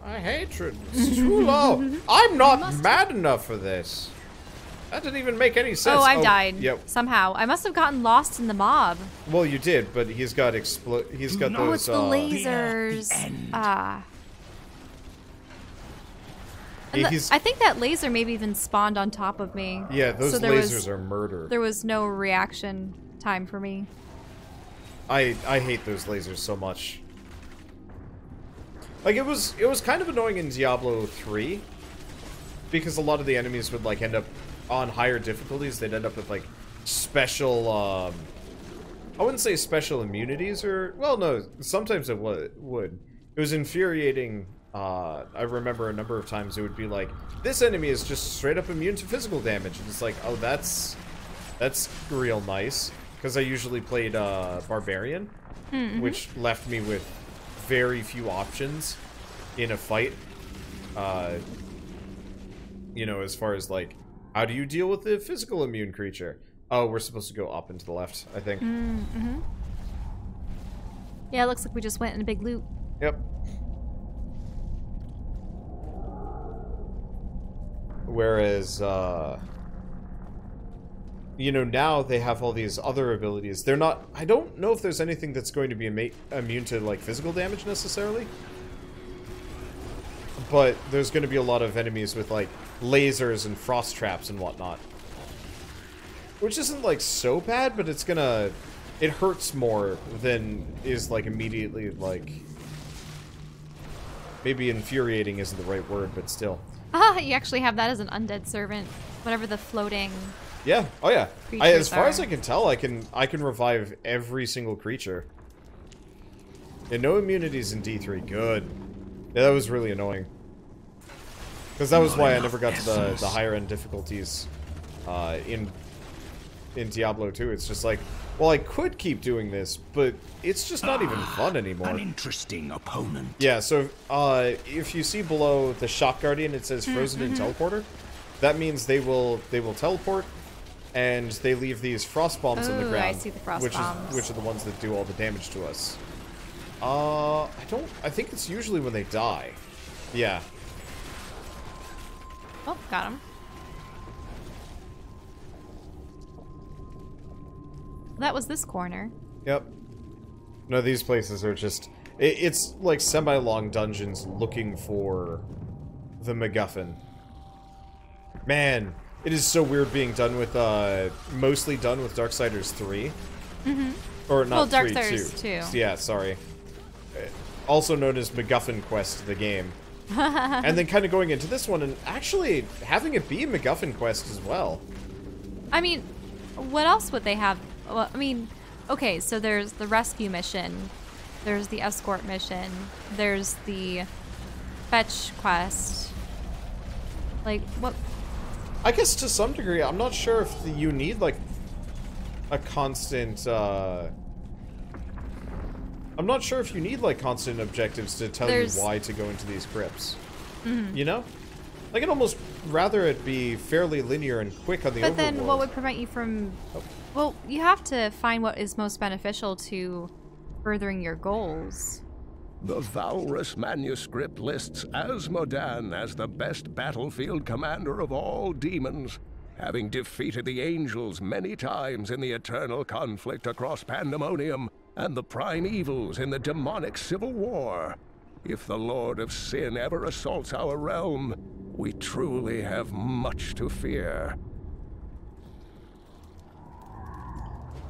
My hatred is too low. I'm not mad enough for this. That didn't even make any sense. Oh, I died. Yep. Somehow. I must have gotten lost in the mob. Well, you did, but he's got those. Oh, it's the lasers. Ah. I think that laser maybe even spawned on top of me. Yeah, those lasers are murder. There was no reaction time for me. I hate those lasers so much. Like, it was kind of annoying in Diablo 3 because a lot of the enemies would like end up on higher difficulties. They'd end up with like special I wouldn't say special immunities, or well, no, sometimes it would. It was infuriating. I remember a number of times it would be like, this enemy is just straight up immune to physical damage, and it's like, oh, that's real nice, because I usually played Barbarian, which left me with very few options in a fight. You know, as far as like, how do you deal with the physical immune creature? Oh, we're supposed to go up and to the left, I think. Yeah, it looks like we just went in a big loop. Yep. Whereas, you know, now they have all these other abilities. They're not... I don't know if there's anything that's going to be immune to, like, physical damage, necessarily. But there's going to be a lot of enemies with, like, lasers and frost traps and whatnot. Which isn't, like, so bad, but it's gonna... It hurts more than is, like, immediately, like... Maybe infuriating isn't the right word, but still. Ah, you actually have that as an undead servant. Whatever the floating... Yeah, oh yeah. As far are. as I can tell, I can revive every single creature. And no immunities in D3. Good. Yeah, that was really annoying. Because that was why I never got to the higher end difficulties in Diablo 2. It's just like, well, I could keep doing this, but it's just not even fun anymore. An interesting opponent. Yeah, so if you see below the Shock Guardian, it says Frozen in Teleporter. That means they will teleport, and they leave these frost bombs on the ground. I see the frost bombs. Which are the ones that do all the damage to us. I think it's usually when they die. Yeah. Oh, got him. That was this corner. Yep. No, these places are just... It's like semi-long dungeons looking for the MacGuffin. Man, it is so weird being done with, mostly done with Darksiders 3. Or not 3, Darksiders 2. Yeah, sorry. Also known as MacGuffin Quest, the game. And then kind of going into this one and actually having it be MacGuffin Quest as well. I mean, what else would they have? Well, I mean, okay, so there's the rescue mission, there's the escort mission, there's the fetch quest. Like, what? I guess to some degree, I'm not sure if you need, like, a constant, I'm not sure if you need, like, constant objectives to tell you why to go into these crypts. You know? Like, I'd almost rather it be fairly linear and quick on the overworld. But then what would prevent you from... Well, you have to find what is most beneficial to furthering your goals. The Valrus manuscript lists Asmodan as the best battlefield commander of all demons, having defeated the angels many times in the eternal conflict across Pandemonium and the prime evils in the demonic civil war. If the Lord of Sin ever assaults our realm, we truly have much to fear.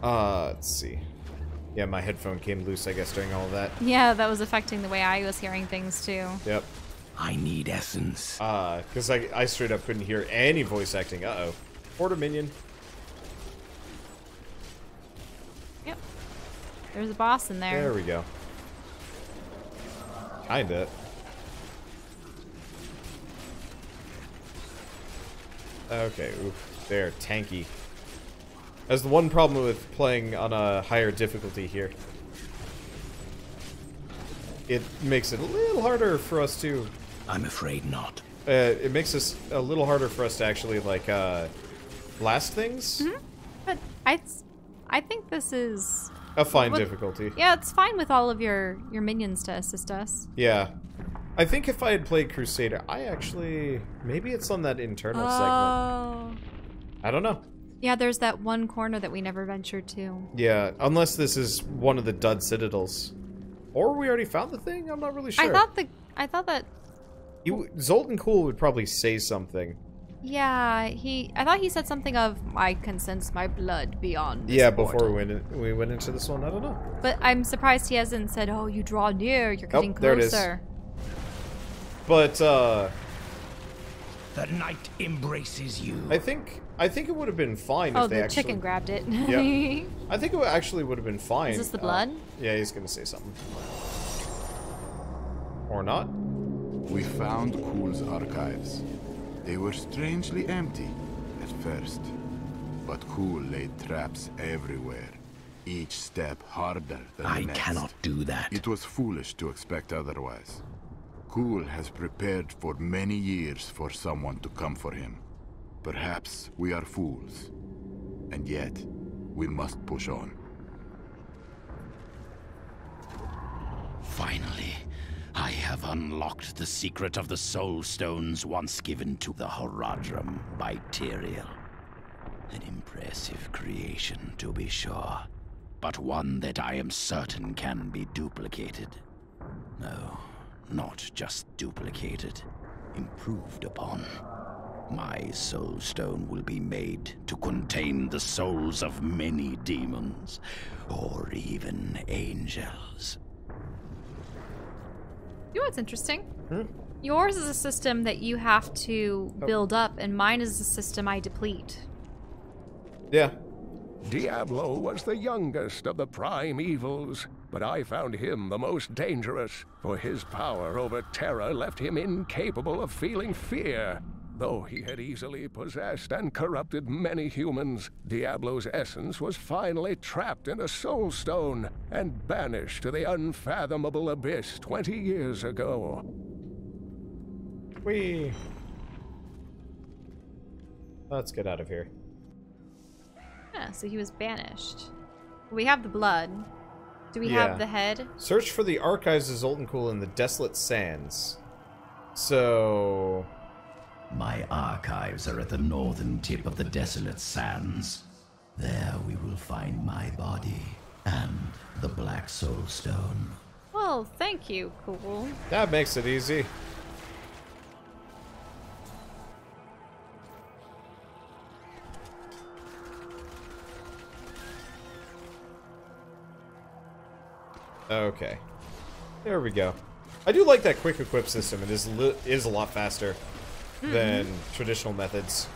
Let's see. Yeah, my headphone came loose, I guess, during all of that. Yeah, that was affecting the way I was hearing things, too. Yep. I need essence. Because I straight up couldn't hear any voice acting. Uh-oh. Porter minion. Yep. There's a boss in there. There we go. Kinda. Okay, oof. They're tanky. That's the one problem with playing on a higher difficulty here. It makes it a little harder for us to... I'm afraid not. It makes us a little harder for us to actually, like, blast things. But I think this is... a fine difficulty. Yeah, it's fine with all of your minions to assist us. Yeah. I think if I had played Crusader, I actually... Maybe it's on that internal segment. I don't know. Yeah, there's that one corner that we never ventured to. Yeah, unless this is one of the dud citadels. Or we already found the thing? I'm not really sure. I thought that... Zoltan Cool would probably say something. Yeah, I thought he said something of, I can sense my blood beyond this before we went into this one. I don't know. But I'm surprised he hasn't said, oh, you draw near, you're getting closer. There it is. But, the night embraces you. I think it would have been fine if they actually... Oh, the chicken grabbed it. Yeah. I think it actually would have been fine. Is this the blood? Yeah, he's gonna say something. Or not. We found Cool's archives. They were strangely empty at first, but Cool laid traps everywhere, each step harder than the next. I cannot do that. It was foolish to expect otherwise. Cool has prepared for many years for someone to come for him. Perhaps we are fools, and yet we must push on. Finally, I have unlocked the secret of the soul stones once given to the Horadrim by Tyrael. An impressive creation, to be sure, but one that I am certain can be duplicated. No, not just duplicated, improved upon. My soul stone will be made to contain the souls of many demons, or even angels. You know what's interesting? Yours is a system that you have to build up, and mine is a system I deplete. Yeah. Diablo was the youngest of the prime evils, but I found him the most dangerous, for his power over terror left him incapable of feeling fear. Though he had easily possessed and corrupted many humans, Diablo's essence was finally trapped in a soul stone and banished to the unfathomable abyss 20 years ago. Whee! Let's get out of here. Yeah, so he was banished. We have the blood. Do we have the head? Search for the archives of Zoltan Cool in the Desolate Sands. So... My archives are at the northern tip of the Desolate Sands. There we will find my body and the Black Soul Stone. Well, thank you, Cool. That makes it easy. Okay. There we go. I do like that quick equip system. It is a lot faster than traditional methods.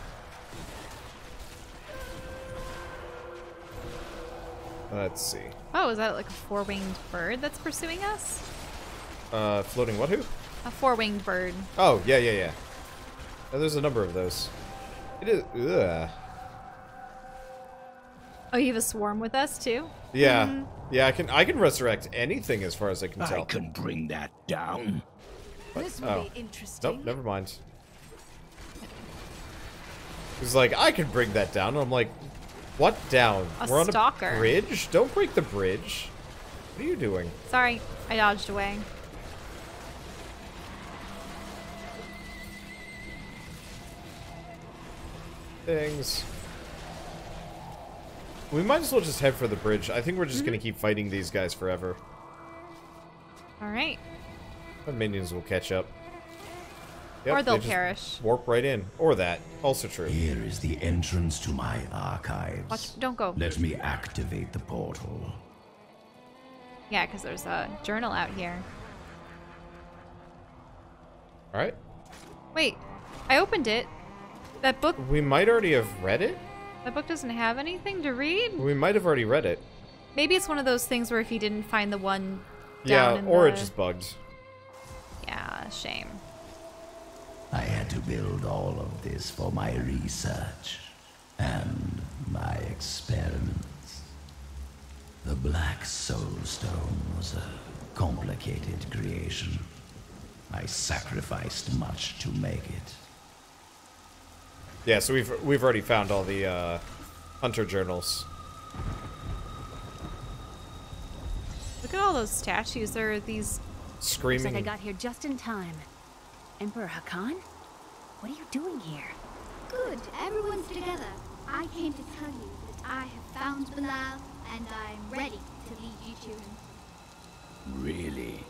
Let's see. Oh, is that like a four-winged bird that's pursuing us? Floating what, who? A four-winged bird. Oh, yeah. Oh, there's a number of those. It is... Ugh. Oh, you have a swarm with us, too? Yeah. Yeah, I can resurrect anything as far as I can tell. I can bring that down. This will be interesting. Nope, never mind. He's like, I can bring that down. And I'm like, what down? A We're stalker. on a bridge? Don't break the bridge. What are you doing? Sorry, I dodged away. Things. We might as well just head for the bridge. I think we're just gonna keep fighting these guys forever. Alright. The minions will catch up. Yep, Or they'll they just perish. Warp right in. Or that. Also true. Here is the entrance to my archives. Watch, don't go. Let me activate the portal. Yeah, because there's a journal out here. Alright. Wait, I opened it. That book We might already have read it? That book doesn't have anything to read? We might have already read it. Maybe it's one of those things where if you didn't find the one down in or the... it just bugged. Yeah, shame. I had to build all of this for my research and my experiments. The Black Soul Stone was a complicated creation. I sacrificed much to make it. Yeah, so we've already found all the hunter journals. Look at all those statues. There are these screaming. Looks like I got here just in time. Emperor Hakan? What are you doing here? Good, everyone's together. I came to tell you that I have found Bilal, and I'm ready to lead you to him. Really?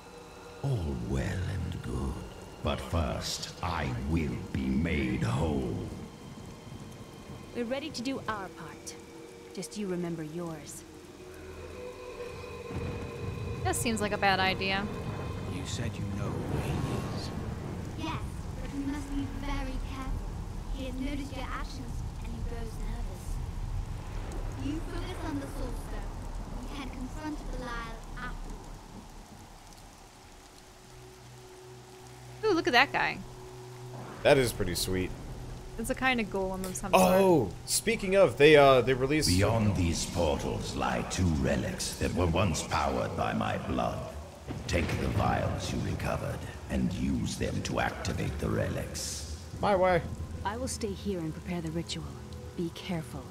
All well and good. But first, I will be made whole. We're ready to do our part. Just you remember yours. This seems like a bad idea. You said you know who he is. Yes, but we must be very careful. He has noticed your actions, and he grows nervous. You focus on the soul stone. You can confront Bilal afterwards. Ooh, look at that guy. That is pretty sweet. It's a kind of golem of some Oh, sort. speaking of, they released... Beyond these portals lie 2 relics that were once powered by my blood. Take the vials you recovered and use them to activate the relics. My way. I will stay here and prepare the ritual. Be careful.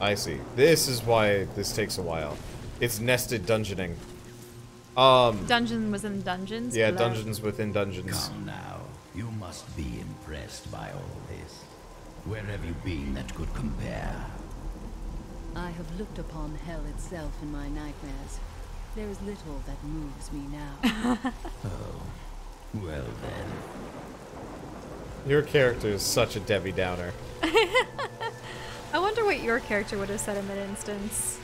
I see. This is why this takes a while. It's nested dungeoning. Dungeon was in dungeons? Yeah, Below. dungeons within dungeons. Come now. You must be impressed by all this. Where have you been that could compare? I have looked upon hell itself in my nightmares. There is little that moves me now. Oh, well then. Your character is such a Debbie Downer. I wonder what your character would have said in that instance.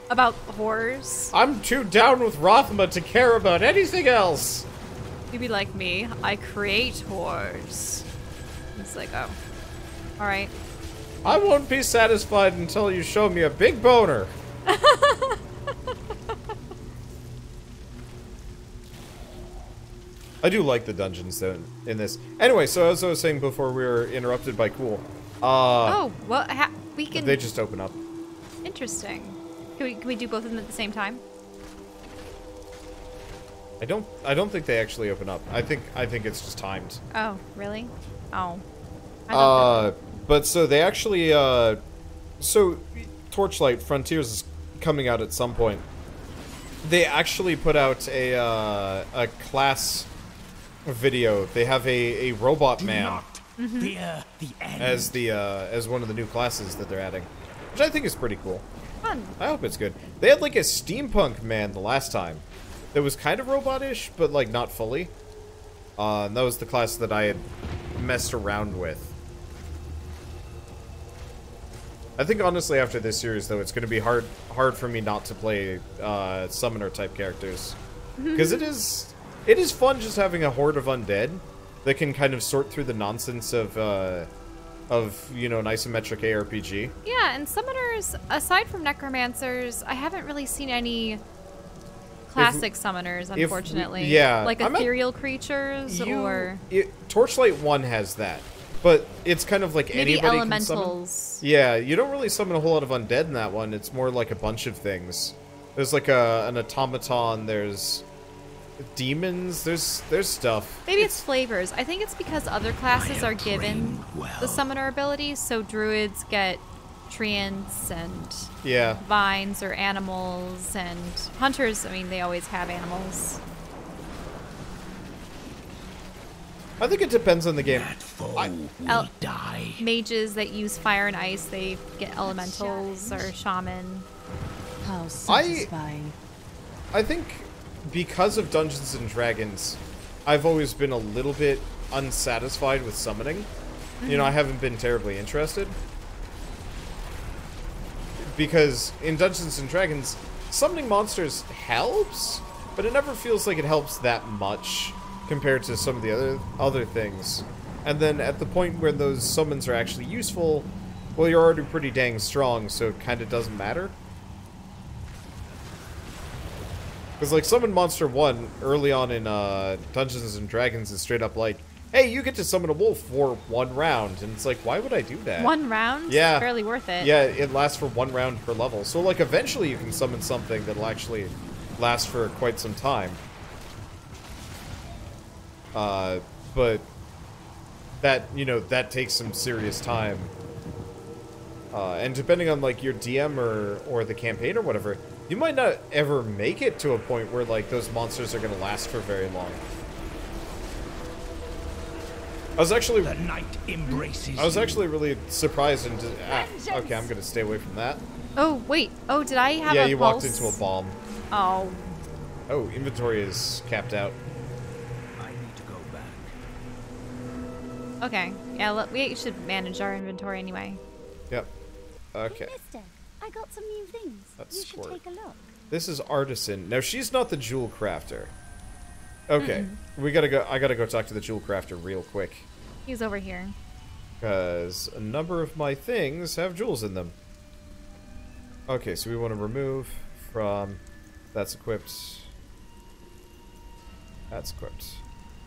About horrors? I'm too down with Rothma to care about anything else. You'd be like me. I create horrors. It's like, oh. Alright. I won't be satisfied until you show me a big boner. I do like the dungeons though in this. Anyway, so as I was saying before we were interrupted by Cool. Oh, well, we can... They just open up. Interesting. Can we do both of them at the same time? I don't think they actually open up. I think it's just timed. Oh, really? Oh. I thought But so they actually so Torchlight Frontiers is coming out at some point. They actually put out a class video. They have a robot man Fear the end. as one of the new classes that they're adding, which I think is pretty cool. fun. I hope it's good. They had like a steampunk man the last time that was kind of robot-ish, but like not fully. And that was the class that I had messed around with. I think honestly after this series though, it's going to be hard for me not to play summoner type characters, because it is fun just having a horde of undead that can kind of sort through the nonsense of you know, an isometric ARPG. Yeah, and summoners, aside from necromancers, I haven't really seen any classic summoners, unfortunately. yeah, like I'm ethereal creatures or Torchlight 1 has that, but it's kind of like maybe anybody elementals. can summon. Yeah, you don't really summon a whole lot of undead in that one. It's more like a bunch of things. There's like an automaton. There's demons. There's stuff. Maybe it's flavors. I think it's because other classes are given the summoner abilities. So druids get treants and Yeah. vines or animals, and hunters, I mean, they always have animals. I think it depends on the game. That foe will die. Mages that use fire and ice, they get elementals or shaman. How satisfying. I think because of Dungeons and Dragons, I've always been a little bit unsatisfied with summoning. You know, I haven't been terribly interested. Because in Dungeons and Dragons, summoning monsters helps, but it never feels like it helps that much compared to some of the other things. And then at the point where those summons are actually useful, well, you're already pretty dang strong, so it kind of doesn't matter. Because, like, Summon Monster 1, early on in Dungeons and Dragons, is straight up like, hey, you get to summon a wolf for 1 round. And it's like, why would I do that? 1 round? Yeah. Barely worth it. Yeah, it lasts for 1 round per level. So, like, eventually you can summon something that'll actually last for quite some time. But that, you know, that takes some serious time. And depending on, like, your DM or the campaign or whatever, You might not ever make it to a point where, like, those monsters are going to last for very long. I was actually... The night embraces I was actually really surprised and... okay, I'm going to stay away from that. Oh, wait. Oh, did I have a Yeah, you pulse? walked into a bomb. Oh. Oh, inventory is capped out. I need to go back. Okay. Yeah, we should manage our inventory anyway. Yep. Okay. Hey, mister, I got some new things. That's you should Squirt. take a look. This is Artisan. Now, she's not the jewel crafter. Okay. We gotta go. I gotta go talk to the jewel crafter real quick. He's over here. Because a number of my things have jewels in them. Okay, so we want to remove from... That's equipped. That's equipped.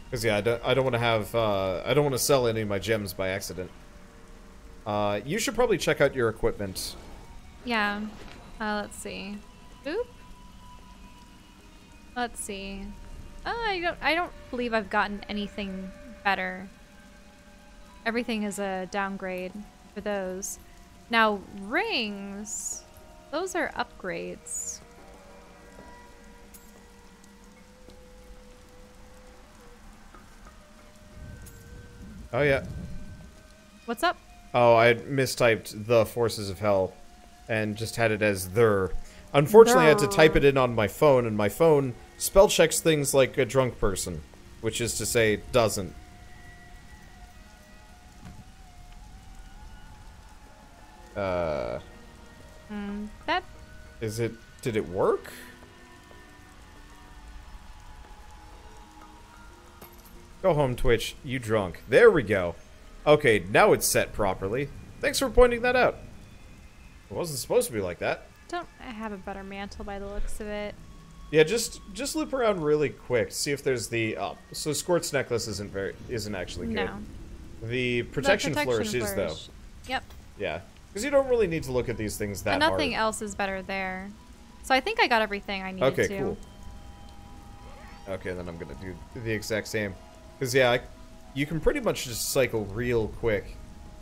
Because, yeah, I don't want to have... I don't want to sell any of my gems by accident. You should probably check out your equipment. Yeah. Let's see. Oop. Let's see. I don't believe I've gotten anything better. Everything is a downgrade for those. Now, rings... Those are upgrades. Oh, yeah. What's up? Oh, I had mistyped the Forces of Hell and just had it as their. Unfortunately, I had to type it in on my phone, and my phone spell checks things like a drunk person, which is to say, doesn't. That... Is it... Did it work? Go home, Twitch. You drunk. There we go. Okay, now it's set properly. Thanks for pointing that out. It wasn't supposed to be like that. Don't I have a better mantle by the looks of it? Yeah, just loop around really quick. See if there's the... so Squirt's necklace isn't actually good. No. The protection flourish is, though. Yep. Yeah. Because you don't really need to look at these things that And nothing hard. else is better there. So I think I got everything I needed to. Okay, cool. Okay, then I'm going to do the exact same. Because, yeah, you can pretty much just cycle real quick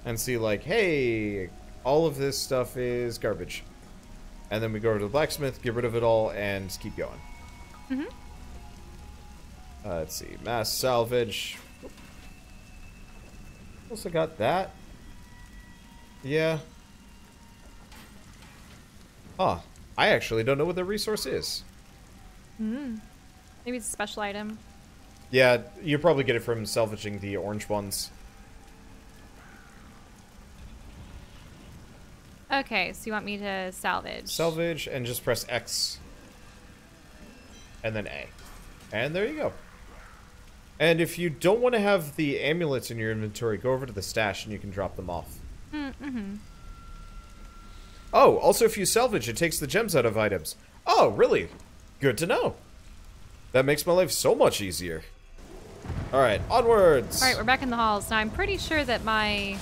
and see, like, hey, all of this stuff is garbage. And then we go over to the blacksmith, get rid of it all, and keep going. Mm-hmm. Let's see. Mass salvage. Also got that. Yeah. Huh. I actually don't know what the resource is. Maybe it's a special item. Yeah, you probably get it from salvaging the orange ones. Okay, so you want me to salvage? Salvage, and just press X. And then A. And there you go. And if you don't want to have the amulets in your inventory, go over to the stash and you can drop them off. Mm-hmm. Oh, also if you salvage, it takes the gems out of items. Oh, really? Good to know. That makes my life so much easier. Alright, onwards! Alright, we're back in the halls. Now I'm pretty sure that my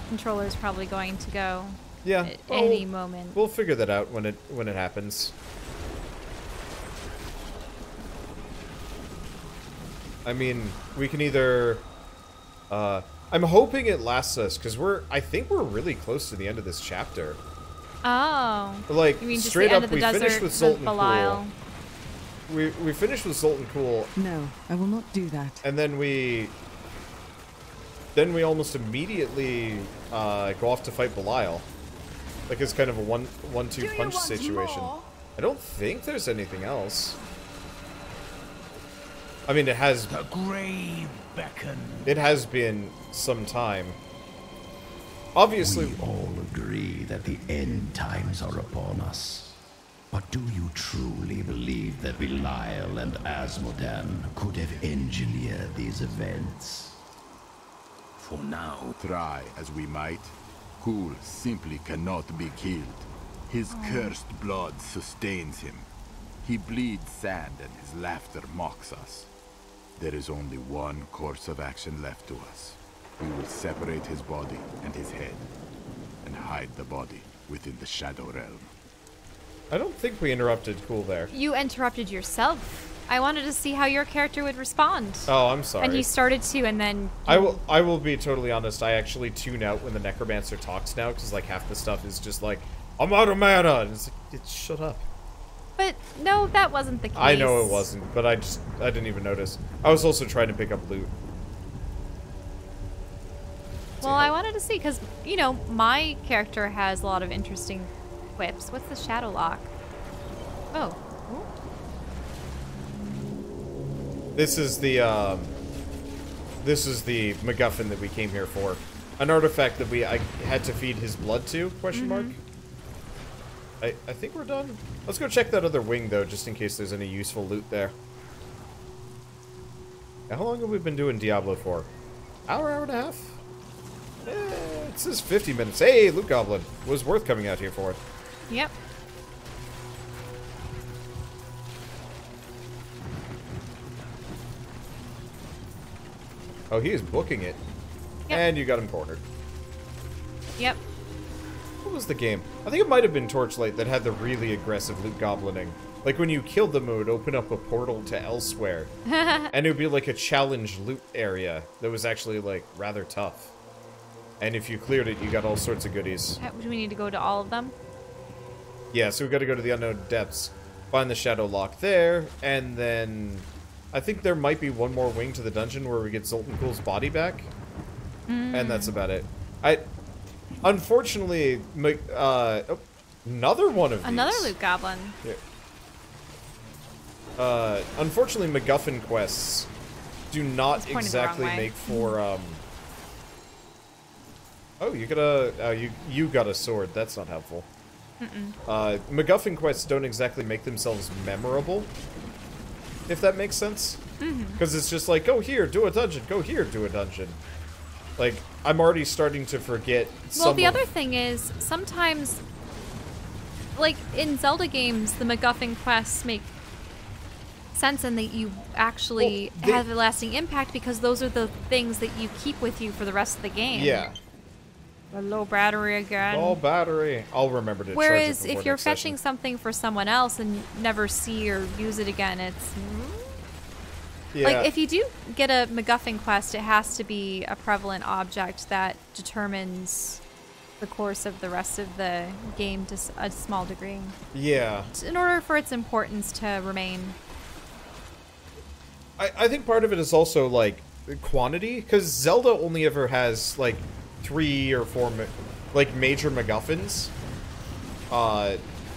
controller is probably going to go at any moment. We'll figure that out when it happens. I mean, we can either... I'm hoping it lasts us, because I think we're really close to the end of this chapter. Oh. Like, you mean just straight the end up, of the we finished with Zoltan Belial. Cool. We finished with Zoltan Cool. No, I will not do that. And then we almost immediately go off to fight Belial. Like it's kind of a one-two punch situation. More? I don't think there's anything else. I mean, it has. The grave beckons. It has been some time. Obviously, We all agree that the end times are upon us. But do you truly believe that Belial and Asmodan could have engineered these events? For now, Try as we might, Kul simply cannot be killed. His cursed blood sustains him. He bleeds sand and his laughter mocks us. There is only one course of action left to us. We will separate his body and his head, and hide the body within the Shadow Realm. I don't think we interrupted Cool there. You interrupted yourself. I wanted to see how your character would respond. Oh, I'm sorry. And you started to, and then... I will be totally honest, I actually tune out when the Necromancer talks now, because like half the stuff is just like, I'm out of mana! And it's like, shut up. But no, that wasn't the case. I know it wasn't, but I didn't even notice. I was also trying to pick up loot. Well, I wanted to see, because, you know, my character has a lot of interesting whips. What's the shadow lock? Oh. This is the MacGuffin that we came here for. An artifact that I had to feed his blood to, question mark? I think we're done. Let's go check that other wing, though, just in case there's any useful loot there. How long have we been doing Diablo for? Hour and a half? It says 50 minutes. Hey, Loot Goblin. It was worth coming out here for it. Yep. Oh, he is booking it. Yep. And you got him cornered. Yep. What was the game? I think it might have been Torchlight that had the really aggressive loot goblining. Like when you killed them, it would open up a portal to elsewhere. And it would be like a challenge loot area that was actually like rather tough. And if you cleared it, you got all sorts of goodies. Do we need to go to all of them? Yeah, so we got to go to the Unknown Depths, find the Shadow Lock there, and then I think there might be one more wing to the dungeon where we get Zoltan Cool's body back. And that's about it. Unfortunately, another one of these. Another loot goblin. Yeah. Unfortunately, MacGuffin quests do not exactly make for, Oh, you got a, you got a sword. That's not helpful. MacGuffin quests don't exactly make themselves memorable, if that makes sense. Because it's just like, go here, do a dungeon, go here, do a dungeon. Like, I'm already starting to forget Well, the other thing is, sometimes, like, in Zelda games, the MacGuffin quests make sense and that you actually have a lasting impact because those are the things that you keep with you for the rest of the game. Yeah. A low battery again. Low battery. I'll remember to Whereas charge it if you're next fetching session. something for someone else and never see or use it again, it's... Yeah. Like, if you do get a MacGuffin quest, it has to be a prevalent object that determines the course of the rest of the game to a small degree. Yeah. In order for its importance to remain. I think part of it is also, like, quantity, because Zelda only ever has, like, 3 or 4, like, major MacGuffins,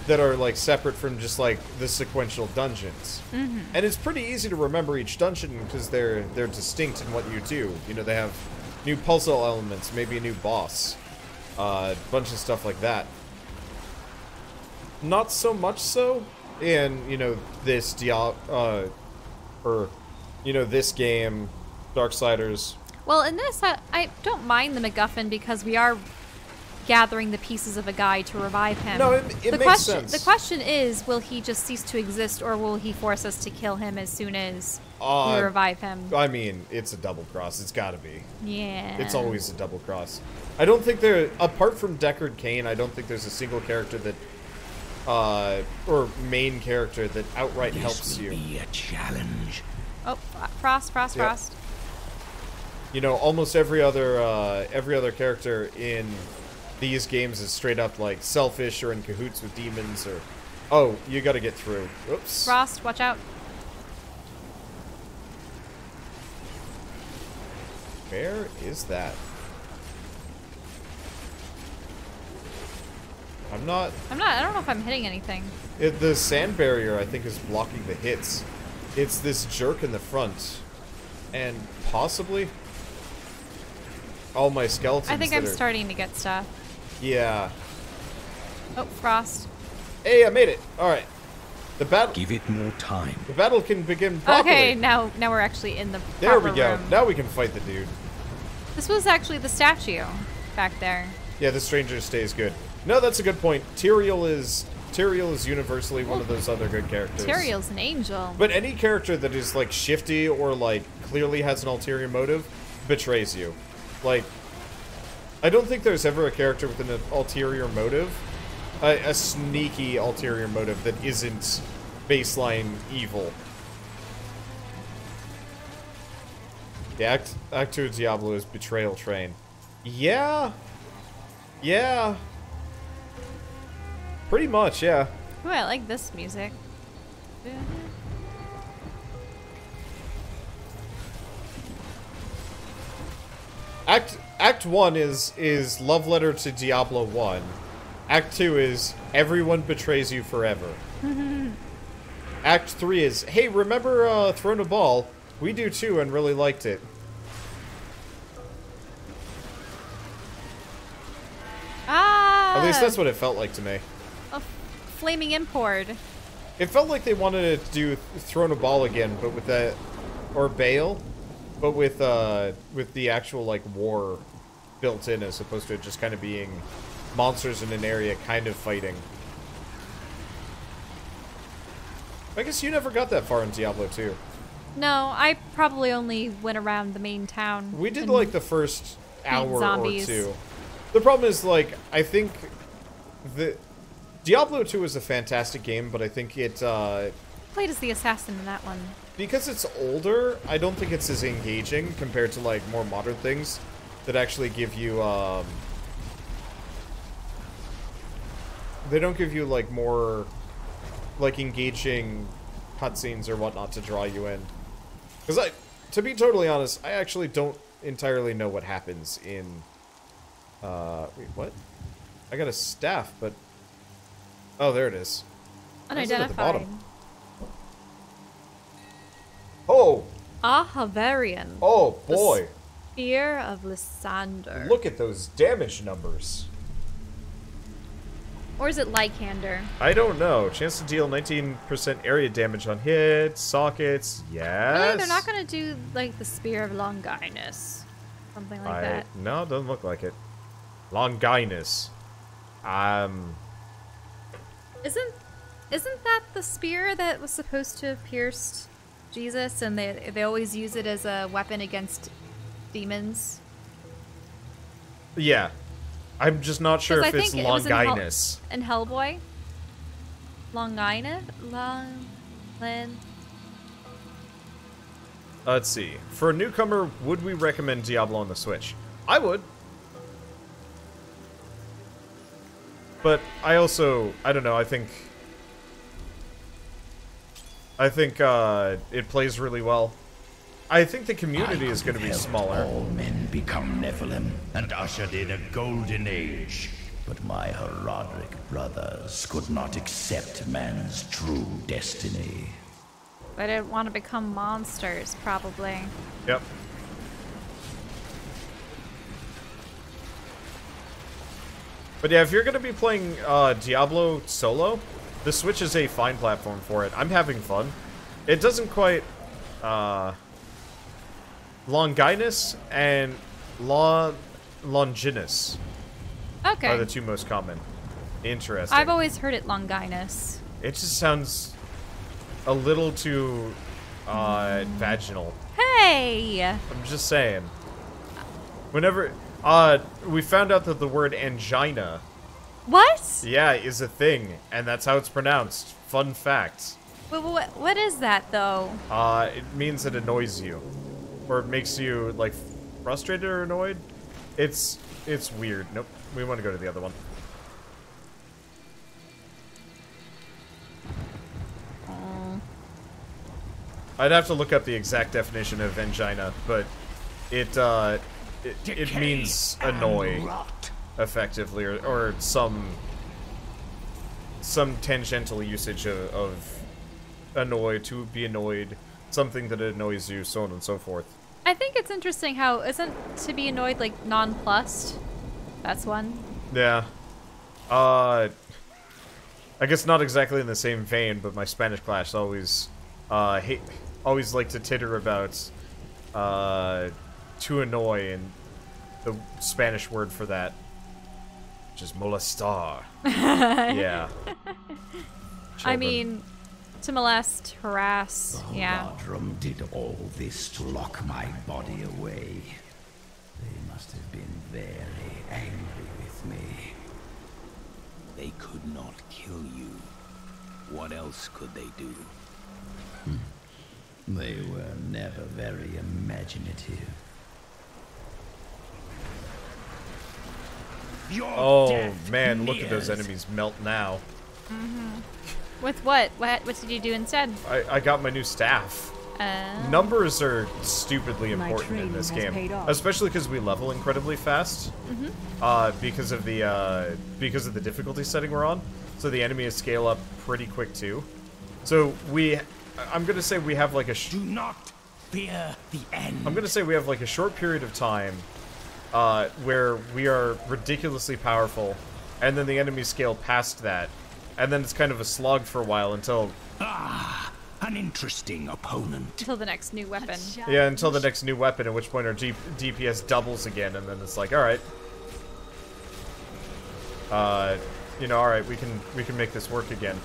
that are, like, separate from just, like, the sequential dungeons. And it's pretty easy to remember each dungeon because they're distinct in what you do. You know, they have new puzzle elements, maybe a new boss, a bunch of stuff like that. Not so much so in, you know, this this game, Darksiders. Well, in this, I don't mind the MacGuffin because we are gathering the pieces of a guy to revive him. No, it makes sense. The question is, will he just cease to exist, or will he force us to kill him as soon as we revive him? I mean, it's a double cross. It's gotta be. Yeah. It's always a double cross. I don't think apart from Deckard Cain, I don't think there's a single character that, or main character that outright helps you. Be a challenge. Oh, Frost. You know, almost every other character in these games is straight up like selfish or in cahoots with demons or, oh, you gotta get through. Oops. Frost, watch out. Where is that? I don't know if I'm hitting anything. The sand barrier, I think, is blocking the hits. It's this jerk in the front. And possibly... all my skeletons. I think I'm starting to get stuff. Yeah. Oh, Frost. Hey, I made it. Alright. The battle... Give it more time. The battle can begin properly. Okay, now we're actually in the There we proper go. room. Now we can fight the dude. This was actually the statue back there. Yeah, the stranger stays good. No, that's a good point. Tyrael is universally one of those other good characters. Tyrael's an angel. But any character that is, like, shifty or, like, clearly has an ulterior motive betrays you. Like, I don't think there's ever a character with an ulterior motive, a sneaky ulterior motive that isn't baseline evil. Yeah, Act 2 of Diablo is Betrayal Train. Yeah. Yeah. Pretty much, yeah. Ooh, I like this music. Act 1 is love letter to Diablo 1. Act 2 is everyone betrays you forever. Act 3 is, hey, remember Throne of Ball? We do too and really liked it. Ah! At least that's what it felt like to me. A flaming import. It felt like they wanted to do Throne of Ball again, but with that, or Bale, but with the actual like war built in, as opposed to it just kind of being monsters in an area kind of fighting. I guess you never got that far in Diablo 2. No, I probably only went around the main town. We did like the first hour zombies. or two. The problem is, like, I think the Diablo 2 is a fantastic game, but I think it Played as the assassin in that one. because it's older, I don't think it's as engaging compared to like more modern things that actually give you they don't give you like more like engaging cutscenes or whatnot to draw you in. Because to be totally honest, I actually don't entirely know what happens in wait, what? I got a staff, but oh, there it is. Why is it at the Unidentified. bottom? Oh! Havarian. Oh, boy. Spear of Lysander. Look at those damage numbers. Or is it Lycander? I don't know. Chance to deal 19% area damage on hits, sockets. Yes. Really? They're not going to do, like, the Spear of Longinus. Something like that. No, it doesn't look like it. Longinus. Isn't that the spear that was supposed to have pierced Jesus, and they always use it as a weapon against demons? Yeah. I'm just not sure 'Cause if I it's think it was Longinus. in Hellboy? Longinus? Let's see. For a newcomer, would we recommend Diablo on the Switch? I would. But I also, I don't know, I think it plays really well. I think the community is going to be smaller. All men become Nephilim and ushered in a golden age. But my Herodic brothers could not accept man's true destiny. They didn't want to become monsters, probably. Yep. But yeah, if you're going to be playing Diablo solo, the Switch is a fine platform for it. I'm having fun. It doesn't quite... Longinus and Longinus Okay. are the two most common. Interesting. I've always heard it Longinus. It just sounds a little too vaginal. Hey! I'm just saying. Whenever we found out that the word angina, What? yeah, is a thing, and that's how it's pronounced. Fun fact. What is that, though? It means it annoys you, or it makes you like frustrated or annoyed. It's weird. Nope. We want to go to the other one. I'd have to look up the exact definition of angina, but it means annoy, effectively, or some tangential usage of annoy, to be annoyed, something that annoys you, so on and so forth. I think it's interesting how isn't to be annoyed like nonplussed? That's one. Yeah. I guess not exactly in the same vein, but my Spanish class always always like to titter about to annoy, and the Spanish word for that, which is molestar. Yeah. I mean, to molest, harass, yeah. Horadrim did all this to lock my body away. They must have been very angry with me. They could not kill you. What else could they do? They were never very imaginative. Oh man, look at those enemies melt now. With what? What did you do instead? I got my new staff. Numbers are stupidly important in this game, especially because we level incredibly fast. Because of the difficulty setting we're on. So the enemies scale up pretty quick too. So I'm gonna say we have like a. Do not fear the end. I'm gonna say we have like a short period of time, where we are ridiculously powerful, and then the enemies scale past that, and then it's kind of a slog for a while until. An interesting opponent. Until the next new weapon. Yeah, until the next new weapon, at which point our DPS doubles again, and then it's like, all right. You know, all right, we can make this work again.